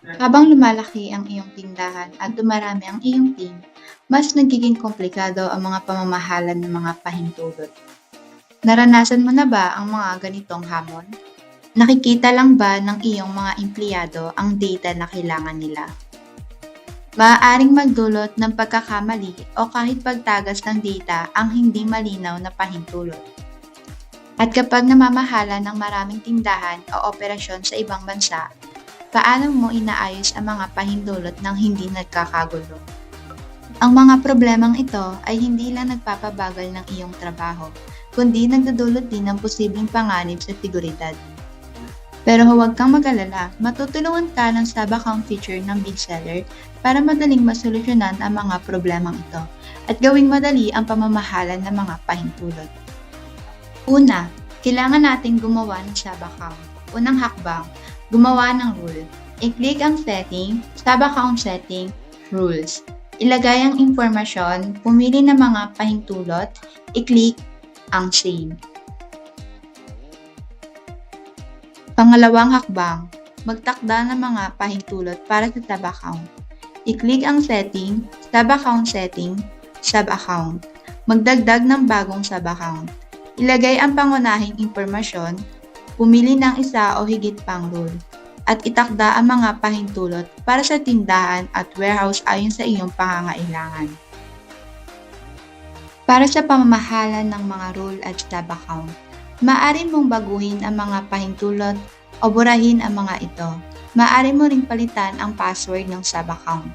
Habang lumalaki ang iyong tindahan at dumarami ang iyong team, mas nagiging komplikado ang mga pamamahala ng mga pahintulot. Naranasan mo na ba ang mga ganitong hamon? Nakikita lang ba ng iyong mga empleyado ang data na kailangan nila? Maaaring magdulot ng pagkakamali o kahit pagtagas ng data ang hindi malinaw na pahintulot. At kapag namamahala ng maraming tindahan o operasyon sa ibang bansa, paano mo inaayos ang mga pahintulot ng hindi nagkakagulo? Ang mga problemang ito ay hindi lang nagpapabagal ng iyong trabaho, kundi nagdudulot din ng posibleng panganib sa seguridad. Pero huwag kang mag-alala, matutulungan ka ng sub-account feature ng Big Seller para madaling masolusyonan ang mga problemang ito at gawing madali ang pamamahala ng mga pahintulot. Una, kailangan nating gumawa ng sub-account. Unang hakbang, gumawa ng rule. I-click ang setting, sub-account setting, rules. Ilagay ang impormasyon, pumili ng mga pahintulot, i-click ang save. Pangalawang hakbang, magtakda ng mga pahintulot para sa sub-account. I-click ang setting, sub-account setting, sub-account. Magdagdag ng bagong sub-account. Ilagay ang pangunahing impormasyon, pumili ng isa o higit pang rule, at itakda ang mga pahintulot para sa tindahan at warehouse ayon sa iyong pangangailangan. Para sa pamamahala ng mga rule at sub-account, maaari mong baguhin ang mga pahintulot o burahin ang mga ito. Maaari mo ring palitan ang password ng sub-account.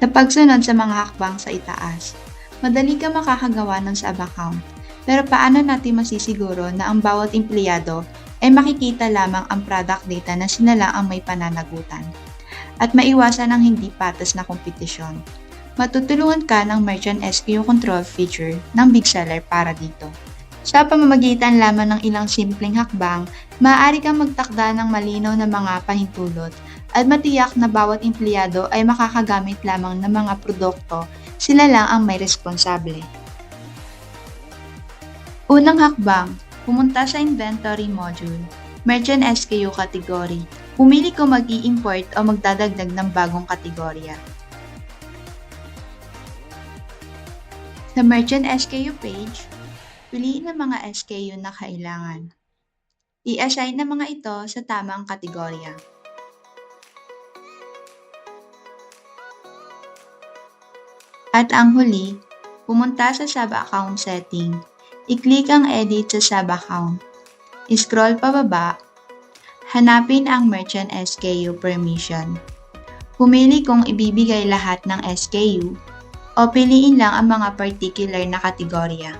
Sa pagsunod sa mga hakbang sa itaas, madali ka makakagawa ng sub-account. Pero paano natin masisiguro na ang bawat empleyado ay makikita lamang ang product data na sila lang ang may pananagutan at maiwasan ang hindi patas na kompetisyon? Matutulungan ka ng Merchant SKU Control feature ng Big Seller para dito. Sa pamamagitan lamang ng ilang simpleng hakbang, maaari kang magtakda ng malinaw na mga pahintulot at matiyak na bawat empleyado ay makakagamit lamang ng mga produkto, sila lang ang may responsable. Unang hakbang, pumunta sa Inventory Module, Merchant SKU Category. Pumili kung mag-i-import o magdadagdag ng bagong kategorya. Sa Merchant SKU page, piliin ang mga SKU na kailangan. I-assign ang mga ito sa tamang kategorya. At ang huli, pumunta sa sub-account setting. I-click ang edit sa sub-account. I-scroll pababa. Hanapin ang Merchant SKU permission. Pumili kung ibibigay lahat ng SKU o piliin lang ang mga particular na kategorya.